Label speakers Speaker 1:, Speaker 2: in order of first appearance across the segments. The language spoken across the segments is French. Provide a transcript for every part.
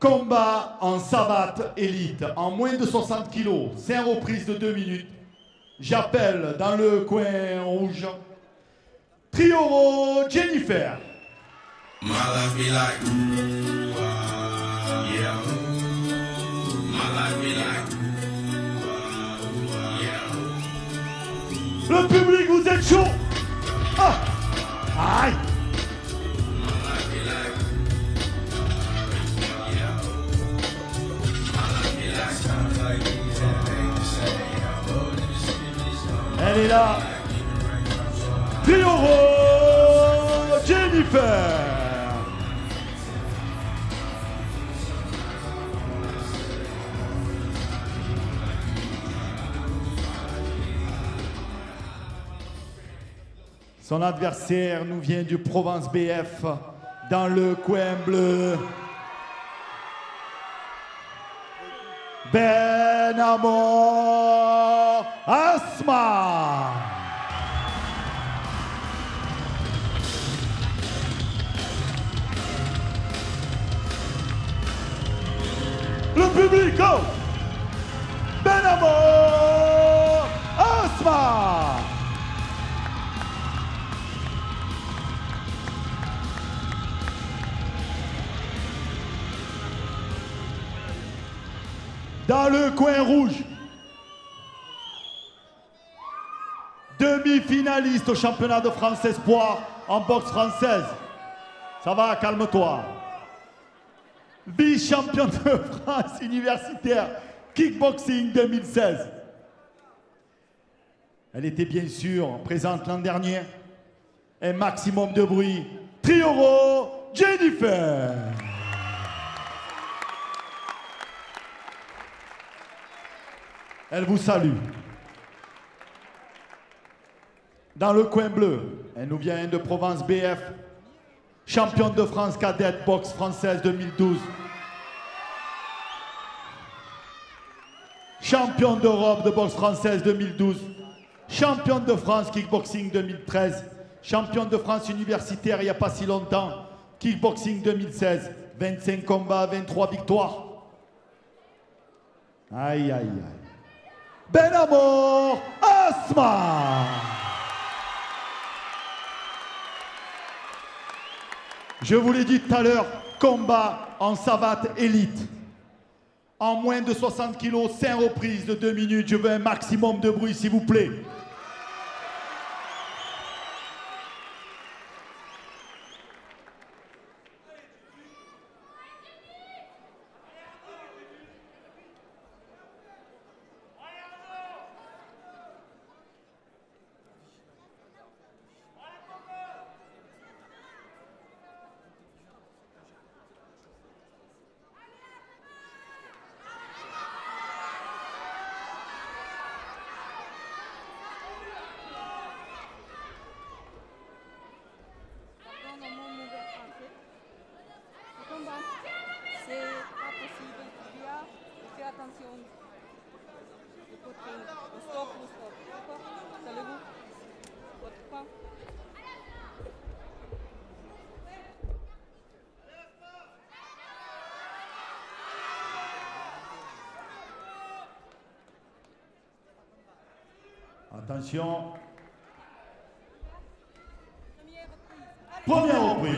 Speaker 1: Combat en savate élite, en moins de 60 kilos, 5 reprises de 2 minutes. J'appelle dans le coin rouge Trioro Jennifer.
Speaker 2: My life be like, yeah. My life be like, yeah.
Speaker 1: Le public, vous êtes chaud. Ah. Aïe. Elle est là. Trioro Jennifer. Son adversaire nous vient du Provence BF dans le coin bleu. Ben Amor Asma. Le public, go! Ben Amor Asma. Dans le coin rouge, demi-finaliste au championnat de France Espoir en boxe française. Ça va, calme-toi. Vice-champion de France universitaire kickboxing 2016. Elle était bien sûr présente l'an dernier. Un maximum de bruit. Trioro Jennifer. Elle vous salue. Dans le coin bleu, elle nous vient de Provence BF, championne de France cadette boxe française 2012, championne d'Europe de boxe française 2012, championne de France kickboxing 2013, championne de France universitaire il n'y a pas si longtemps, kickboxing 2016, 25 combats, 23 victoires. Aïe, aïe, aïe. Ben Amor Asma. Je vous l'ai dit tout à l'heure, combat en savate élite. En moins de 60 kilos, 5 reprises de 2 minutes. Je veux un maximum de bruit, s'il vous plaît. Attention. Première reprise.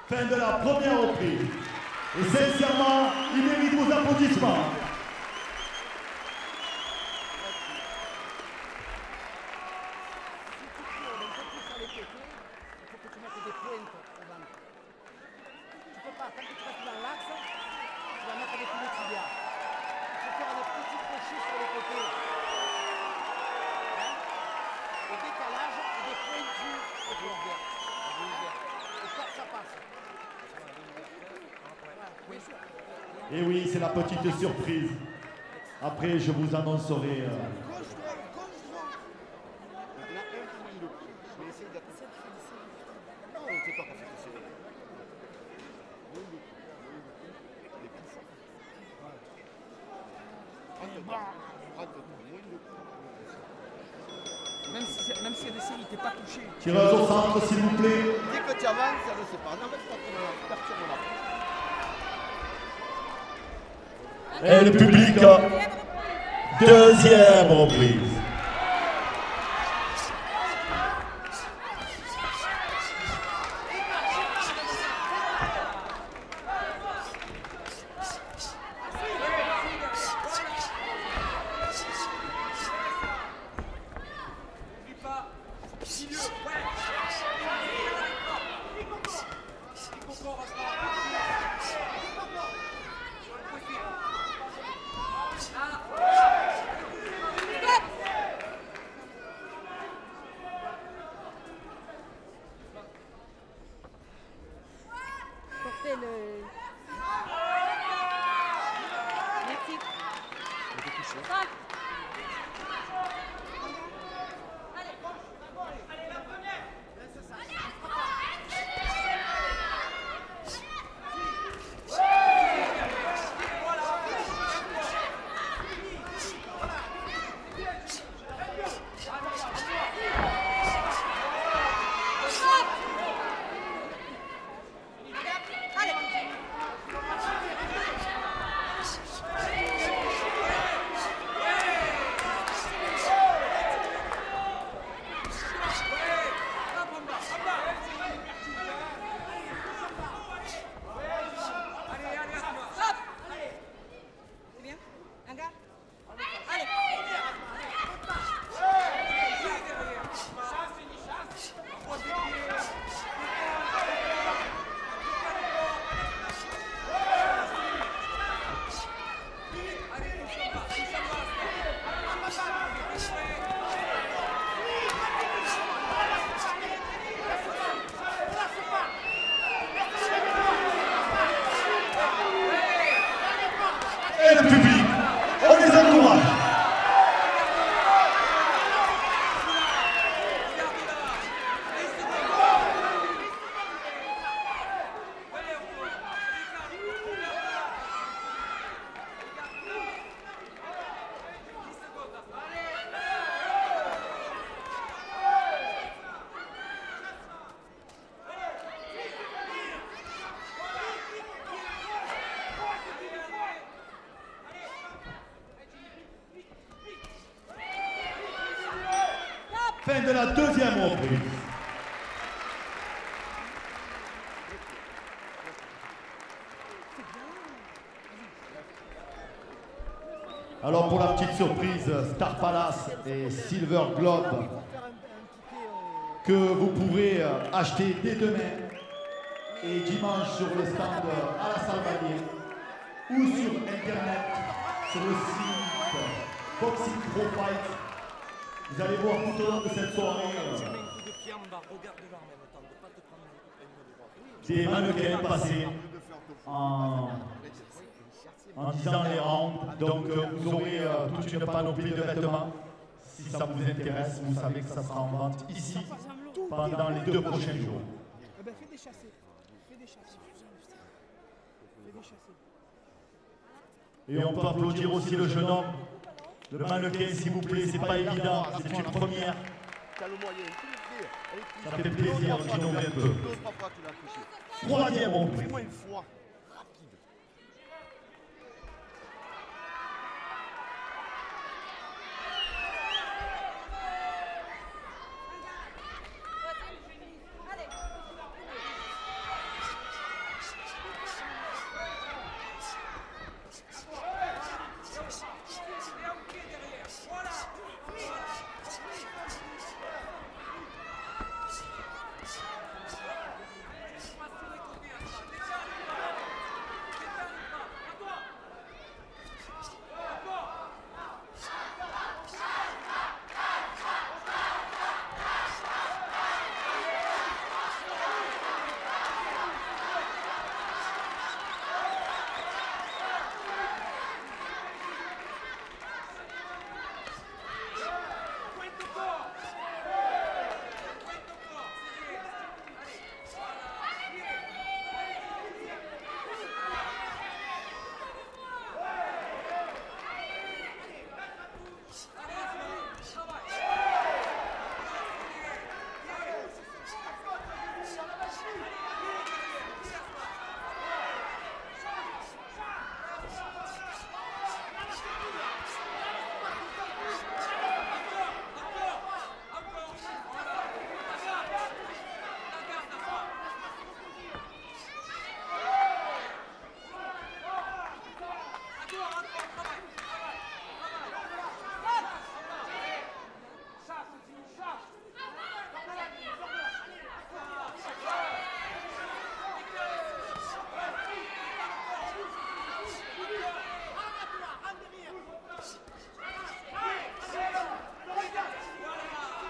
Speaker 1: Fin de la première reprise. Et sincèrement, il mérite vos applaudissements. Et oui, c'est la petite surprise. Après, je vous annoncerai.
Speaker 3: Même s'il y a des séries, t'es pas touché.
Speaker 1: Tirage au centre, s'il vous plaît.
Speaker 4: Dès que tu avances, ça ne se passe. Non, mais c'est pas trop perturbant.
Speaker 1: Et le public, deuxième reprise. Et le public, on les encourage. Fin de la deuxième reprise. Alors pour la petite surprise, Star Palace et Silver Globe que vous pourrez acheter dès demain et dimanche sur le stand à la Salvador ou sur internet sur le site Boxing Pro Fight. Vous allez voir tout au long de cette soirée des mannequins passés en disant les rangs. Donc vous aurez toute une panoplie de vêtements. Si ça vous intéresse, vous savez que ça sera en vente ici pendant les 2 prochains jours. Et on peut applaudir aussi le jeune homme. Le mannequin, s'il vous plaît, c'est pas évident, c'est une première. Ça fait plaisir d'innover un peu. Troisième reprise.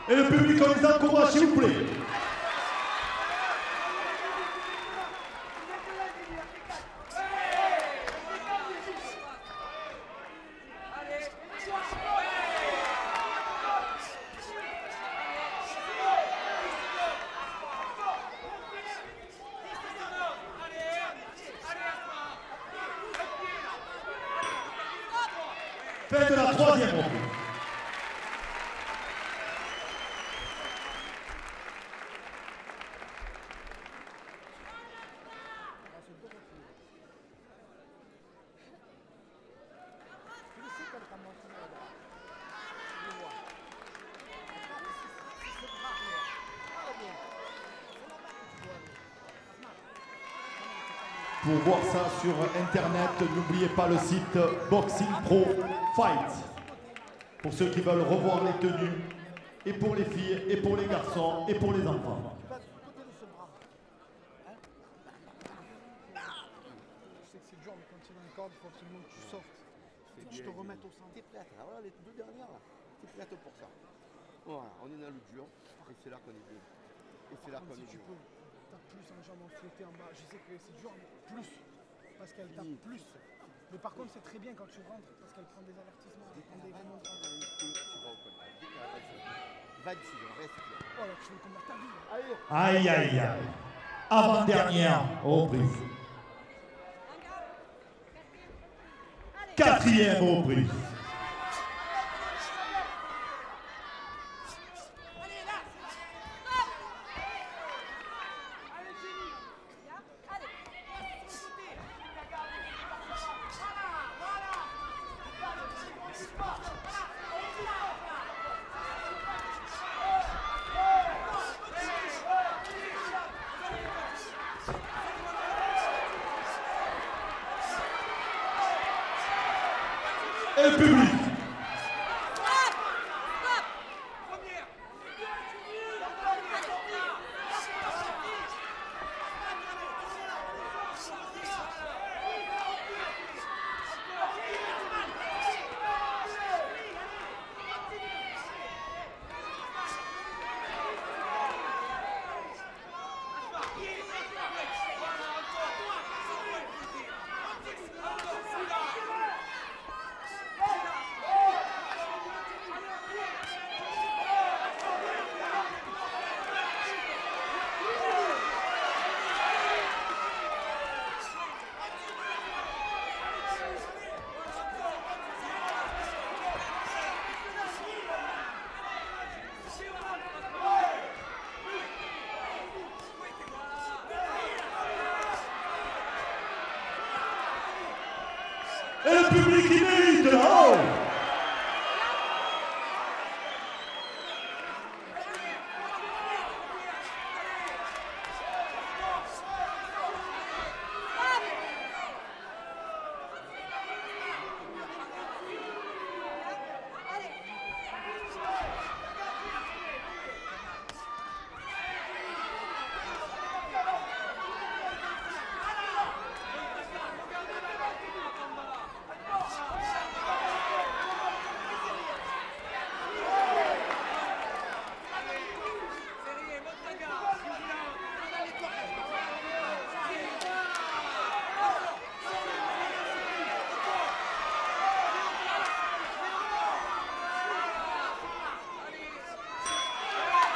Speaker 1: Et le public, on les encourage, s'il vous plaît. Fin de la troisième reprise. Pour voir ça sur internet, n'oubliez pas le site Boxing Pro Fight. Pour ceux qui veulent revoir les tenues, et pour les filles, et pour les garçons, et pour les enfants.
Speaker 3: Je sais que c'est dur, mais quand il y a une corde, il faut absolument que tu sortes. Il faut que je te remette au centre.
Speaker 4: T'es prête, là, voilà les deux dernières là. T'es prête pour ça. Voilà, on est dans le dur, et c'est là qu'on est bien. Et c'est là qu'on
Speaker 3: Si
Speaker 4: est
Speaker 3: tu
Speaker 4: bien.
Speaker 3: peux, t'as plus en jambe enflettée en bas. Je sais que c'est dur, mais plus. Parce qu'elle tape plus. Mais par contre, c'est très bien quand tu rentres, parce qu'elle prend des avertissements. Elle prend des remontrances.
Speaker 4: Tu vas au contact. Dès qu'elle a va ici, reste là.
Speaker 3: Oh là, tu veux combattre ta vie.
Speaker 1: Aïe,
Speaker 4: Allez.
Speaker 1: aïe, aïe. Avant-dernière reprise. Quatrième reprise. Et le public. Et le public qui mérite là-haut.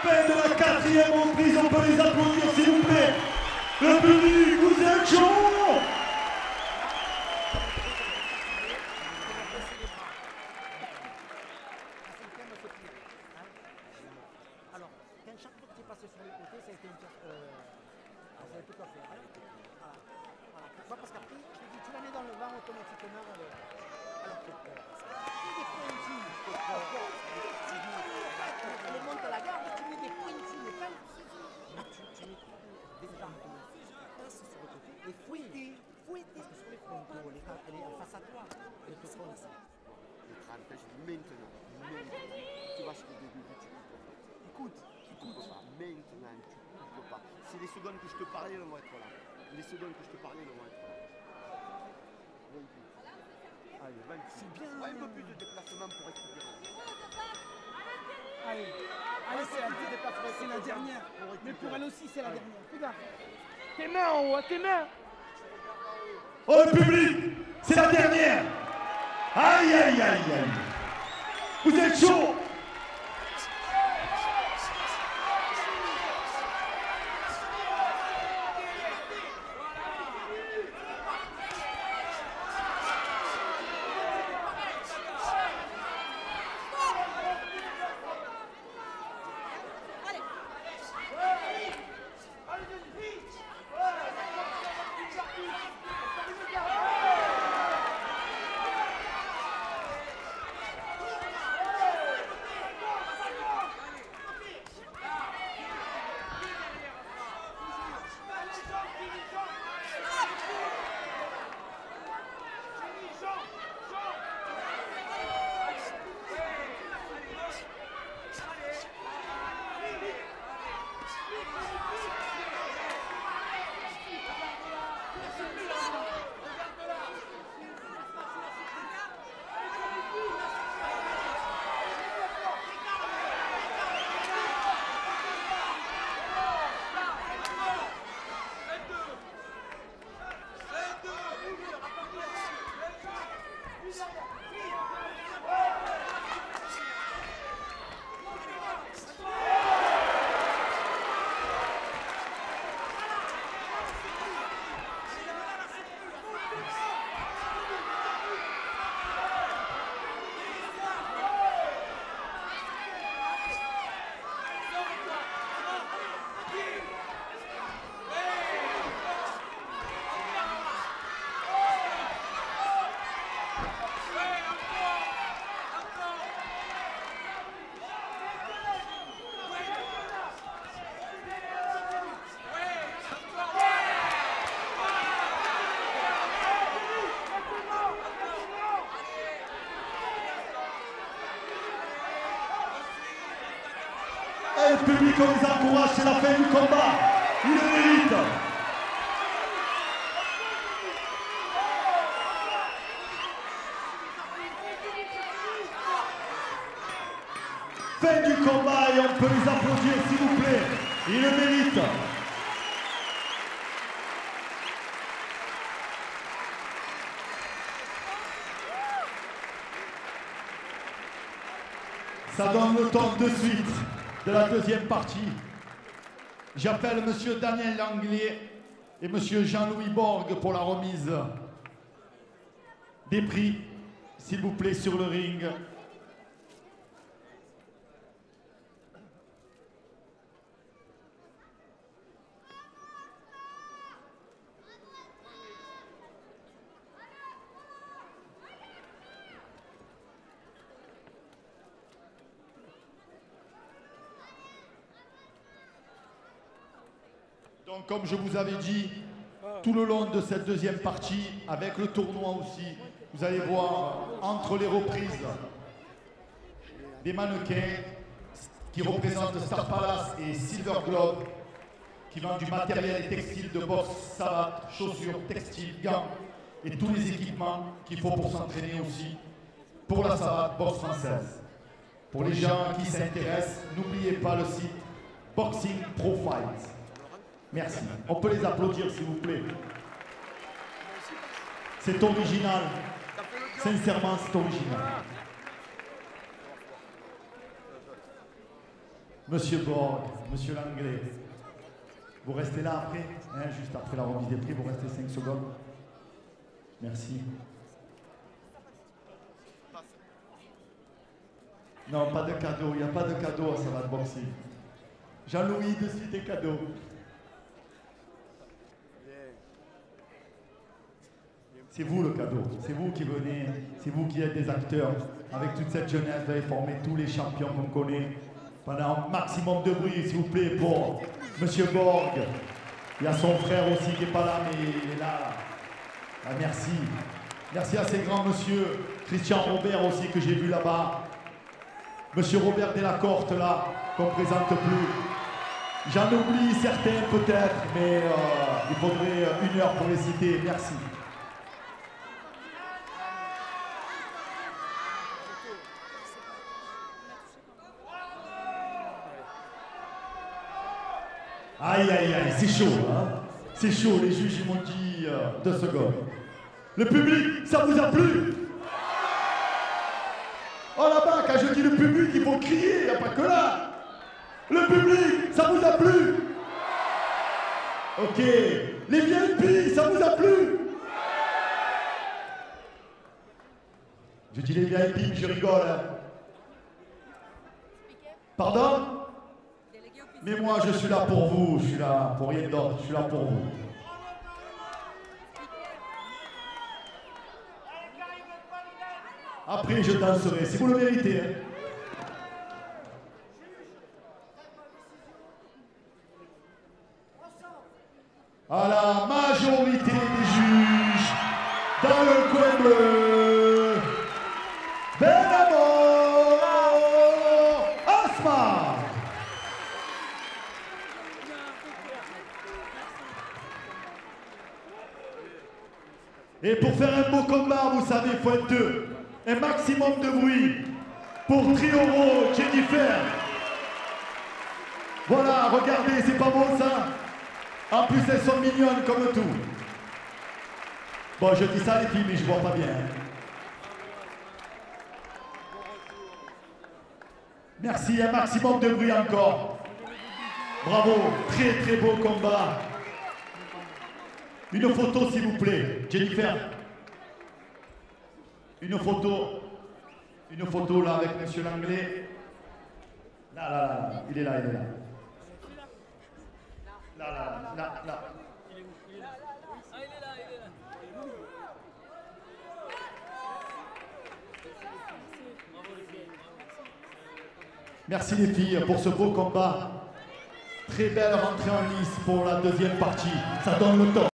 Speaker 1: Fin de la quatrième reprise, on peut les applaudir s'il vous plaît. Le public, vous êtes chaud.
Speaker 5: Alors, quand chaque fois que tu es passé sur les côtés, ça a été une pièce. Ça a été coiffé. Voilà. Pourquoi? Parce qu'après, je te dis, tu la mets dans le vent automatiquement. Alors que des pointillés. Elle monte à la garde, tu mets des pointillés, mais pas tu mets des jambes. Passe sur le côté et fouille. Parce que sur les frontaux, elle est en face à toi. Elle te fonce.
Speaker 4: Le crâne, je dis maintenant. Tu vas jusqu'au début, tu peux pas.
Speaker 3: Écoute.
Speaker 4: Maintenant, tu peux pas. C'est les secondes que je te parlais, elles vont être là. Les secondes que je te parlais, elles vont être là. 28. Allez, 26.
Speaker 3: C'est bien.
Speaker 4: Ouais, un peu plus de déplacement pour récupérer.
Speaker 3: Allez, allez, c'est la dernière. Mais pour elle aussi, c'est la dernière. Regarde. Tes mains en haut, tes mains.
Speaker 1: Oh le public, c'est la dernière. Aïe, aïe, aïe, aïe. Vous êtes chaud. Et le public, on les encourage, c'est la fin du combat. Il le mérite. Fin du combat et on peut les applaudir s'il vous plaît. Il le mérite. Ça donne le temps de suite de la deuxième partie. J'appelle monsieur Daniel Langlais et monsieur Jean-Louis Borg pour la remise des prix, s'il vous plaît, sur le ring. Donc, comme je vous avais dit, tout le long de cette deuxième partie, avec le tournoi aussi, vous allez voir entre les reprises des mannequins qui représentent Star Palace et Silver Globe, qui vendent du matériel et textile de boxe, savates, chaussures, textiles, gants et tous les équipements qu'il faut pour s'entraîner aussi pour la savate boxe française. Pour les gens qui s'intéressent, n'oubliez pas le site Boxing Pro Fight. Merci. On peut les applaudir, s'il vous plaît. C'est original. Sincèrement, c'est original. Monsieur Borg, monsieur Langlais, vous restez là après, hein, juste après la remise des prix, vous restez 5 secondes. Merci. Non, pas de cadeau, il n'y a pas de cadeau à Savate Boxing. Jean-Louis, de suite des cadeaux. C'est vous le cadeau, c'est vous qui venez, c'est vous qui êtes des acteurs. Avec toute cette jeunesse, vous avez formé tous les champions qu'on connaît. Pendant un maximum de bruit, s'il vous plaît, pour monsieur Borg. Il y a son frère aussi qui n'est pas là, mais il est là. Ah, merci. Merci à ces grands monsieur. Christian Robert aussi, que j'ai vu là-bas. Monsieur Robert Delacorte, là, qu'on ne présente plus. J'en oublie certains peut-être, mais il faudrait 1 heure pour les citer. Merci. Aïe, aïe, aïe, c'est chaud, hein. C'est chaud, les juges ils m'ont dit 2 secondes. Le public, ça vous a plu? Oh là-bas, quand je dis le public, il faut crier, il n'y a pas que là. Le public, ça vous a plu? Ok. Les VIP, ça vous a plu? Je dis les VIP, je rigole. Hein. Pardon? Mais moi, je suis là pour vous, je suis là pour rien d'autre, je suis là pour vous. Après, je danserai, si vous le méritez. Hein. À la majorité des juges, dans le coin bleu, Benamo Asma. Et pour faire un beau combat, vous savez, il faut être deux. Un maximum de bruit pour Trioro, Jennifer. Voilà, regardez, c'est pas beau ça? En plus, elles sont mignonnes comme tout. Bon, je dis ça les filles, mais je vois pas bien. Merci, un maximum de bruit encore. Bravo, très très beau combat. Une photo s'il vous plaît, Jennifer. Une photo là avec Monsieur Langlais. Là, il est là, il est là. Là. Merci les filles pour ce beau combat. Très belle rentrée en lice pour la deuxième partie. Ça donne le temps.